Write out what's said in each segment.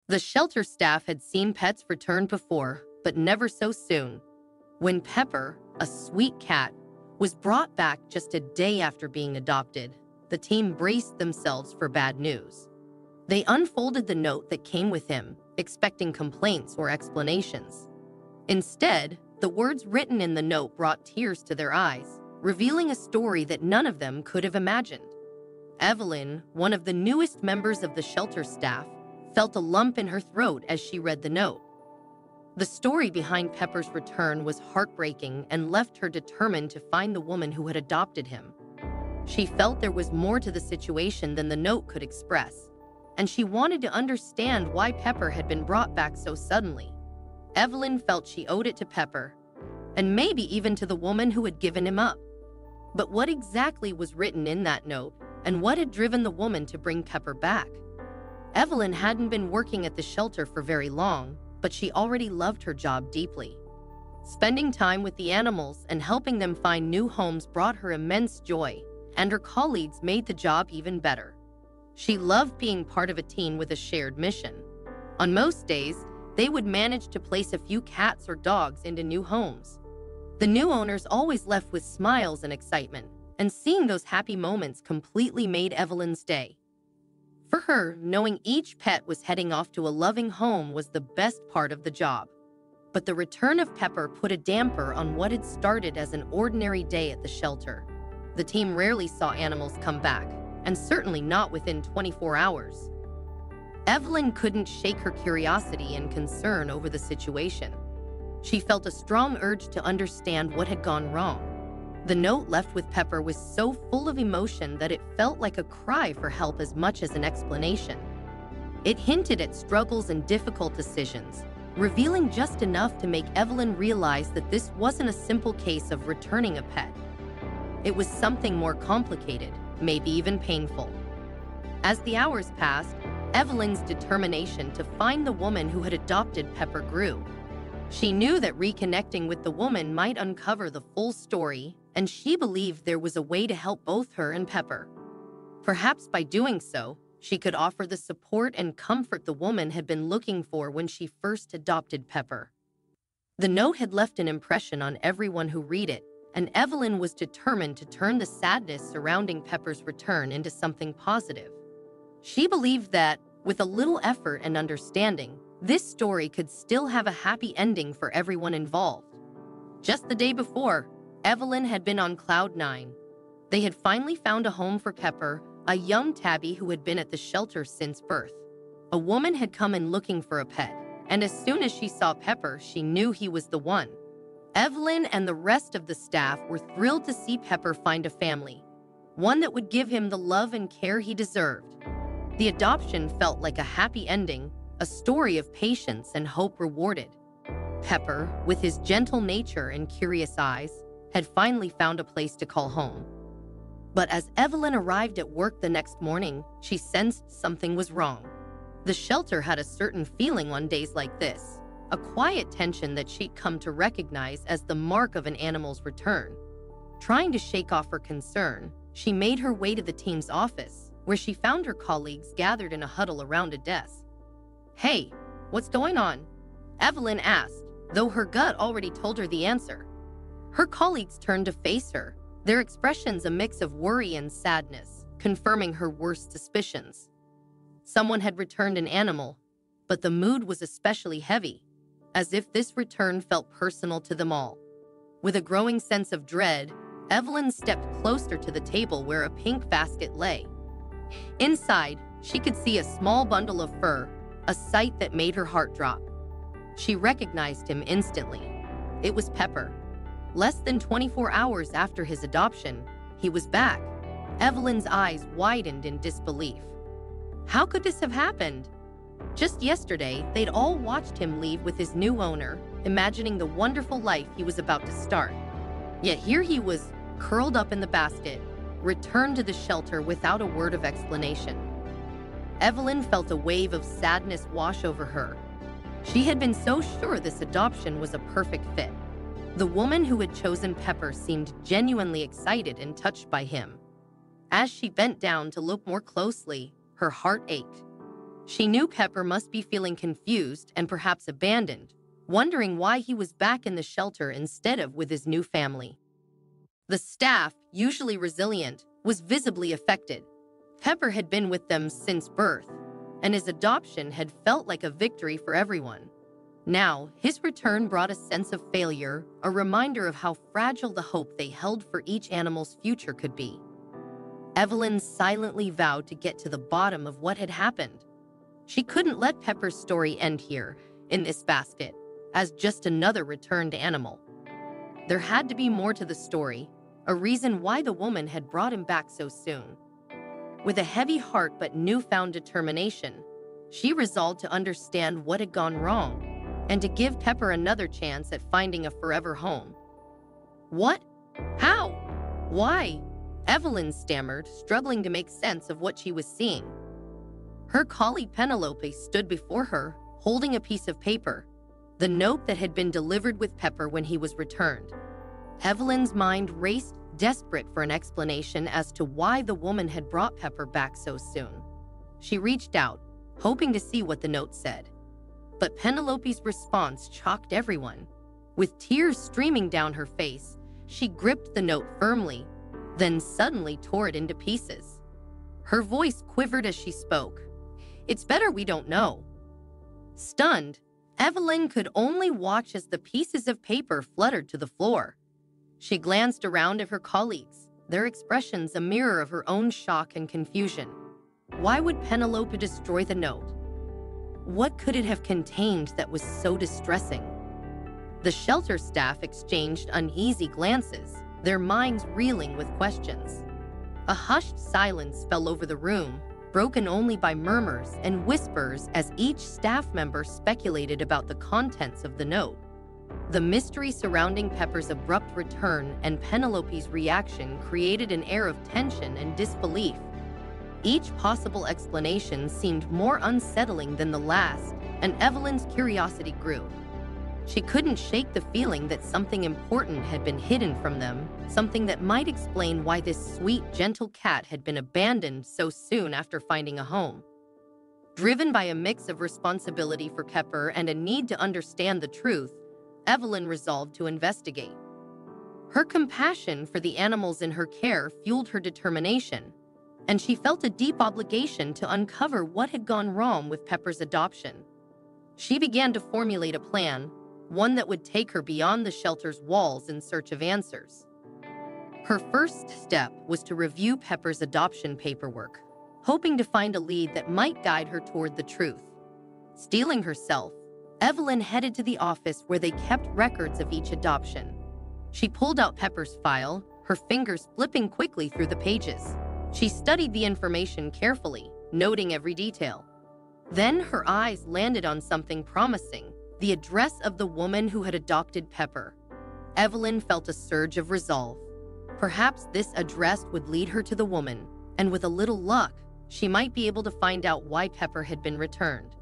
The shelter staff had seen Pets return before, but never so soon. When Pepper, a sweet cat, was brought back just a day after being adopted, the team braced themselves for bad news. They unfolded the note that came with him, expecting complaints or explanations. Instead, the words written in the note brought tears to their eyes, revealing a story that none of them could have imagined. Evelyn, one of the newest members of the shelter staff, felt a lump in her throat as she read the note. The story behind Pepper's return was heartbreaking and left her determined to find the woman who had adopted him. She felt there was more to the situation than the note could express, and she wanted to understand why Pepper had been brought back so suddenly. Evelyn felt she owed it to Pepper, and maybe even to the woman who had given him up. But what exactly was written in that note, and what had driven the woman to bring Pepper back? Evelyn hadn't been working at the shelter for very long, but she already loved her job deeply. Spending time with the animals and helping them find new homes brought her immense joy, and her colleagues made the job even better. She loved being part of a team with a shared mission. On most days, they would manage to place a few cats or dogs into new homes. The new owners always left with smiles and excitement, and seeing those happy moments completely made Evelyn's day. For her, knowing each pet was heading off to a loving home was the best part of the job. But the return of Pepper put a damper on what had started as an ordinary day at the shelter. The team rarely saw animals come back, and certainly not within 24 hours. Evelyn couldn't shake her curiosity and concern over the situation. She felt a strong urge to understand what had gone wrong. The note left with Pepper was so full of emotion that it felt like a cry for help as much as an explanation. It hinted at struggles and difficult decisions, revealing just enough to make Evelyn realize that this wasn't a simple case of returning a pet. It was something more complicated, maybe even painful. As the hours passed, Evelyn's determination to find the woman who had adopted Pepper grew. She knew that reconnecting with the woman might uncover the full story, and she believed there was a way to help both her and Pepper. Perhaps by doing so, she could offer the support and comfort the woman had been looking for when she first adopted Pepper. The note had left an impression on everyone who read it, and Evelyn was determined to turn the sadness surrounding Pepper's return into something positive. She believed that, with a little effort and understanding, this story could still have a happy ending for everyone involved. Just the day before, Evelyn had been on cloud nine. They had finally found a home for Pepper, a young tabby who had been at the shelter since birth. A woman had come in looking for a pet, and as soon as she saw Pepper, she knew he was the one. Evelyn and the rest of the staff were thrilled to see Pepper find a family, one that would give him the love and care he deserved. The adoption felt like a happy ending, a story of patience and hope rewarded. Pepper, with his gentle nature and curious eyes, had finally found a place to call home. But as Evelyn arrived at work the next morning, she sensed something was wrong. The shelter had a certain feeling on days like this, a quiet tension that she'd come to recognize as the mark of an animal's return. Trying to shake off her concern, she made her way to the team's office, where she found her colleagues gathered in a huddle around a desk. "Hey, what's going on?" Evelyn asked, though her gut already told her the answer. Her colleagues turned to face her, their expressions a mix of worry and sadness, confirming her worst suspicions. Someone had returned an animal, but the mood was especially heavy, as if this return felt personal to them all. With a growing sense of dread, Evelyn stepped closer to the table where a pink basket lay. Inside, she could see a small bundle of fur, a sight that made her heart drop. She recognized him instantly. It was Pepper. Less than 24 hours after his adoption, he was back. Evelyn's eyes widened in disbelief. How could this have happened? Just yesterday, they'd all watched him leave with his new owner, imagining the wonderful life he was about to start. Yet here he was, curled up in the basket, returned to the shelter without a word of explanation. Evelyn felt a wave of sadness wash over her. She had been so sure this adoption was a perfect fit. The woman who had chosen Pepper seemed genuinely excited and touched by him. As she bent down to look more closely, her heart ached. She knew Pepper must be feeling confused and perhaps abandoned, wondering why he was back in the shelter instead of with his new family. The staff, usually resilient, was visibly affected. Pepper had been with them since birth, and his adoption had felt like a victory for everyone. Now, his return brought a sense of failure, a reminder of how fragile the hope they held for each animal's future could be. Evelyn silently vowed to get to the bottom of what had happened. She couldn't let Pepper's story end here, in this basket, as just another returned animal. There had to be more to the story, a reason why the woman had brought him back so soon. With a heavy heart but newfound determination, she resolved to understand what had gone wrong and to give Pepper another chance at finding a forever home. What? How? Why? Evelyn stammered, struggling to make sense of what she was seeing. Her colleague Penelope stood before her, holding a piece of paper, the note that had been delivered with Pepper when he was returned. Evelyn's mind raced, desperate for an explanation as to why the woman had brought Pepper back so soon. She reached out, hoping to see what the note said. But Penelope's response shocked everyone. With tears streaming down her face, she gripped the note firmly, then suddenly tore it into pieces. Her voice quivered as she spoke. "It's better we don't know." Stunned, Evelyn could only watch as the pieces of paper fluttered to the floor. She glanced around at her colleagues, their expressions a mirror of her own shock and confusion. Why would Penelope destroy the note? What could it have contained that was so distressing? The shelter staff exchanged uneasy glances, their minds reeling with questions. A hushed silence fell over the room, broken only by murmurs and whispers as each staff member speculated about the contents of the note. The mystery surrounding Pepper's abrupt return and Penelope's reaction created an air of tension and disbelief. Each possible explanation seemed more unsettling than the last, and Evelyn's curiosity grew. She couldn't shake the feeling that something important had been hidden from them, something that might explain why this sweet, gentle cat had been abandoned so soon after finding a home. Driven by a mix of responsibility for Pepper and a need to understand the truth, Evelyn resolved to investigate. Her compassion for the animals in her care fueled her determination, and she felt a deep obligation to uncover what had gone wrong with Pepper's adoption. She began to formulate a plan, one that would take her beyond the shelter's walls in search of answers. Her first step was to review Pepper's adoption paperwork, hoping to find a lead that might guide her toward the truth. Steeling herself, Evelyn headed to the office where they kept records of each adoption. She pulled out Pepper's file, her fingers flipping quickly through the pages. She studied the information carefully, noting every detail. Then her eyes landed on something promising, the address of the woman who had adopted Pepper. Evelyn felt a surge of resolve. Perhaps this address would lead her to the woman, and with a little luck, she might be able to find out why Pepper had been returned.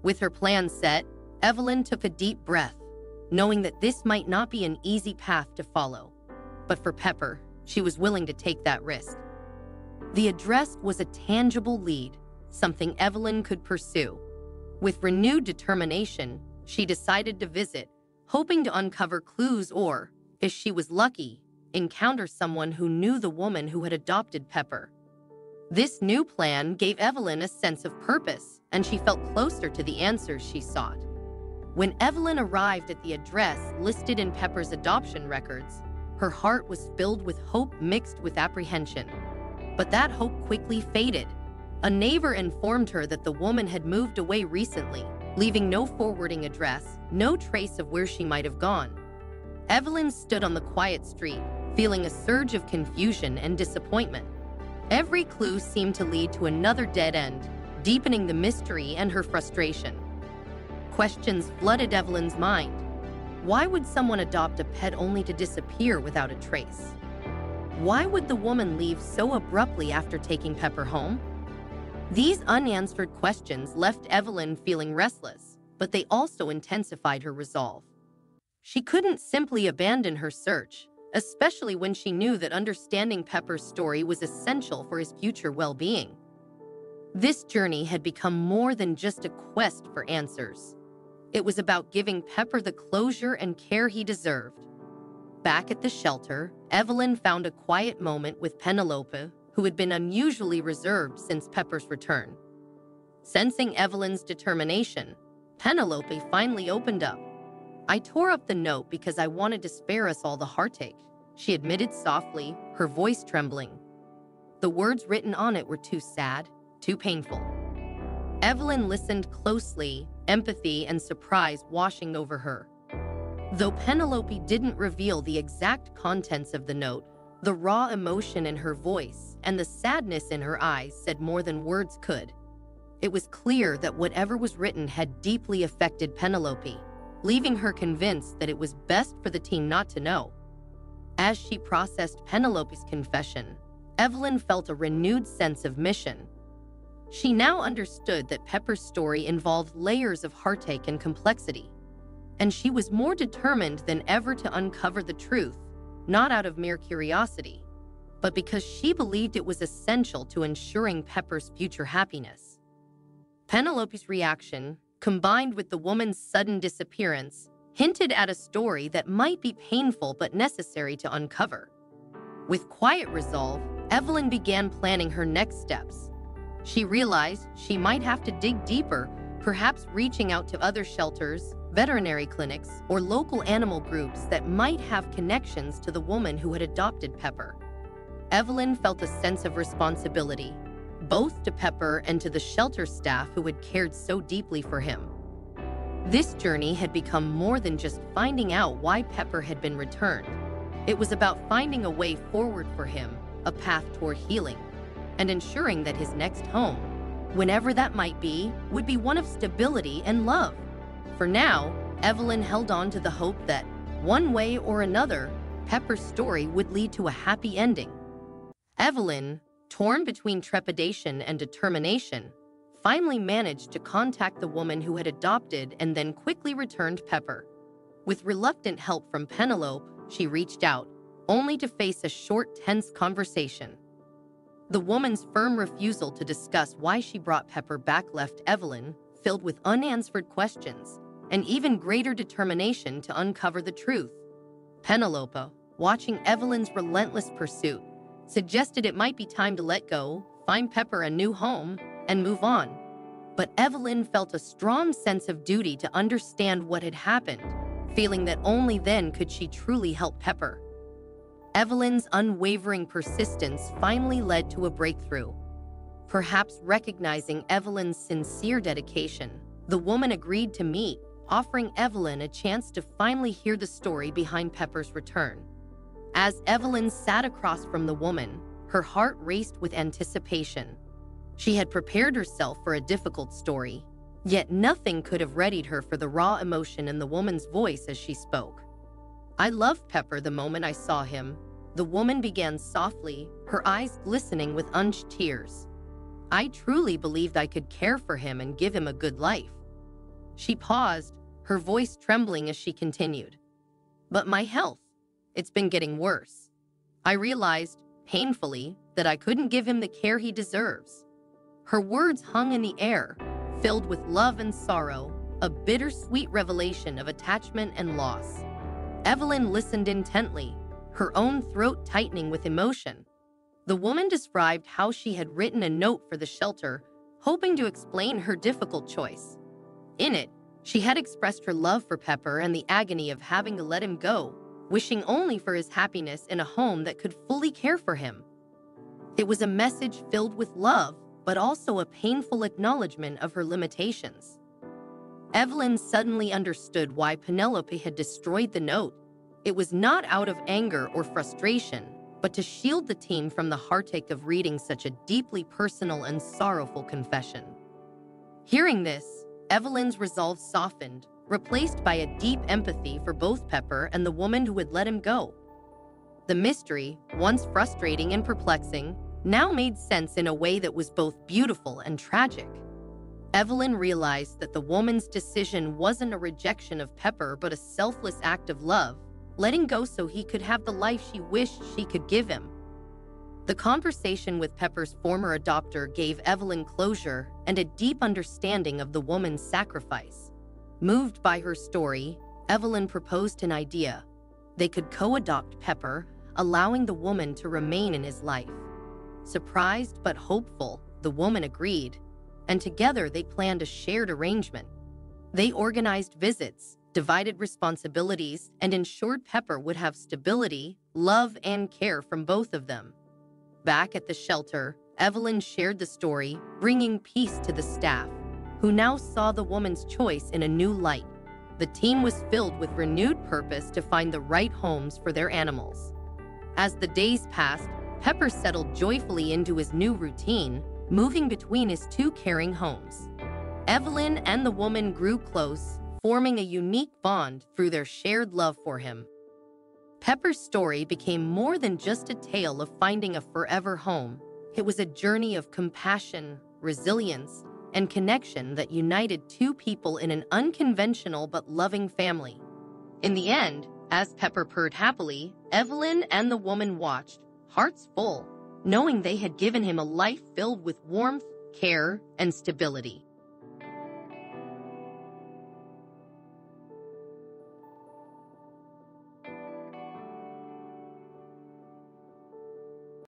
With her plan set, Evelyn took a deep breath, knowing that this might not be an easy path to follow. But for Pepper, she was willing to take that risk. The address was a tangible lead, something Evelyn could pursue. With renewed determination, she decided to visit, hoping to uncover clues or, if she was lucky, encounter someone who knew the woman who had adopted Pepper. This new plan gave Evelyn a sense of purpose, and she felt closer to the answers she sought. When Evelyn arrived at the address listed in Pepper's adoption records, her heart was filled with hope mixed with apprehension. But that hope quickly faded. A neighbor informed her that the woman had moved away recently, leaving no forwarding address, no trace of where she might have gone. Evelyn stood on the quiet street, feeling a surge of confusion and disappointment. Every clue seemed to lead to another dead end, deepening the mystery and her frustration. Questions flooded Evelyn's mind. Why would someone adopt a pet only to disappear without a trace? Why would the woman leave so abruptly after taking Pepper home? These unanswered questions left Evelyn feeling restless, but they also intensified her resolve. She couldn't simply abandon her search, especially when she knew that understanding Pepper's story was essential for his future well-being. This journey had become more than just a quest for answers. It was about giving Pepper the closure and care he deserved. Back at the shelter, Evelyn found a quiet moment with Penelope, who had been unusually reserved since Pepper's return. Sensing Evelyn's determination, Penelope finally opened up. "I tore up the note because I wanted to spare us all the heartache," she admitted softly, her voice trembling. The words written on it were too sad, too painful. Evelyn listened closely, empathy and surprise washing over her. Though Penelope didn't reveal the exact contents of the note, the raw emotion in her voice and the sadness in her eyes said more than words could. It was clear that whatever was written had deeply affected Penelope, leaving her convinced that it was best for the team not to know. As she processed Penelope's confession, Evelyn felt a renewed sense of mission. She now understood that Pepper's story involved layers of heartache and complexity, and she was more determined than ever to uncover the truth, not out of mere curiosity, but because she believed it was essential to ensuring Pepper's future happiness. Penelope's reaction, combined with the woman's sudden disappearance, hinted at a story that might be painful but necessary to uncover. With quiet resolve, Evelyn began planning her next steps. She realized she might have to dig deeper, perhaps reaching out to other shelters, veterinary clinics, or local animal groups that might have connections to the woman who had adopted Pepper. Evelyn felt a sense of responsibility, both to Pepper and to the shelter staff who had cared so deeply for him. This journey had become more than just finding out why Pepper had been returned. It was about finding a way forward for him, a path toward healing, and ensuring that his next home, whenever that might be, would be one of stability and love. For now, Evelyn held on to the hope that, one way or another, Pepper's story would lead to a happy ending. Evelyn, torn between trepidation and determination, finally managed to contact the woman who had adopted and then quickly returned Pepper. With reluctant help from Penelope, she reached out, only to face a short, tense conversation. The woman's firm refusal to discuss why she brought Pepper back left Evelyn filled with unanswered questions and even greater determination to uncover the truth. Penelope, watching Evelyn's relentless pursuit, suggested it might be time to let go, find Pepper a new home, and move on. But Evelyn felt a strong sense of duty to understand what had happened, feeling that only then could she truly help Pepper. Evelyn's unwavering persistence finally led to a breakthrough. Perhaps recognizing Evelyn's sincere dedication, the woman agreed to meet, offering Evelyn a chance to finally hear the story behind Pepper's return. As Evelyn sat across from the woman, her heart raced with anticipation. She had prepared herself for a difficult story, yet nothing could have readied her for the raw emotion in the woman's voice as she spoke. "I loved Pepper the moment I saw him," the woman began softly, her eyes glistening with unshed tears. "I truly believed I could care for him and give him a good life." She paused, her voice trembling as she continued. "But my health, it's been getting worse. I realized, painfully, that I couldn't give him the care he deserves." Her words hung in the air, filled with love and sorrow, a bittersweet revelation of attachment and loss. Evelyn listened intently, her own throat tightening with emotion. The woman described how she had written a note for the shelter, hoping to explain her difficult choice. In it, she had expressed her love for Pepper and the agony of having to let him go, wishing only for his happiness in a home that could fully care for him. It was a message filled with love, but also a painful acknowledgement of her limitations. Evelyn suddenly understood why Penelope had destroyed the note. It was not out of anger or frustration, but to shield the team from the heartache of reading such a deeply personal and sorrowful confession. Hearing this, Evelyn's resolve softened, replaced by a deep empathy for both Pepper and the woman who had let him go. The mystery, once frustrating and perplexing, now made sense in a way that was both beautiful and tragic. Evelyn realized that the woman's decision wasn't a rejection of Pepper but a selfless act of love, letting go so he could have the life she wished she could give him. The conversation with Pepper's former adopter gave Evelyn closure and a deep understanding of the woman's sacrifice. Moved by her story, Evelyn proposed an idea. They could co-adopt Pepper, allowing the woman to remain in his life. Surprised but hopeful, the woman agreed, and together they planned a shared arrangement. They organized visits, divided responsibilities, and ensured Pepper would have stability, love, and care from both of them. Back at the shelter, Evelyn shared the story, bringing peace to the staff, who now saw the woman's choice in a new light. The team was filled with renewed purpose to find the right homes for their animals. As the days passed, Pepper settled joyfully into his new routine, moving between his two caring homes. Evelyn and the woman grew close, forming a unique bond through their shared love for him. Pepper's story became more than just a tale of finding a forever home. It was a journey of compassion, resilience, and connection that united two people in an unconventional but loving family. In the end, as Pepper purred happily, Evelyn and the woman watched, hearts full, knowing they had given him a life filled with warmth, care, and stability.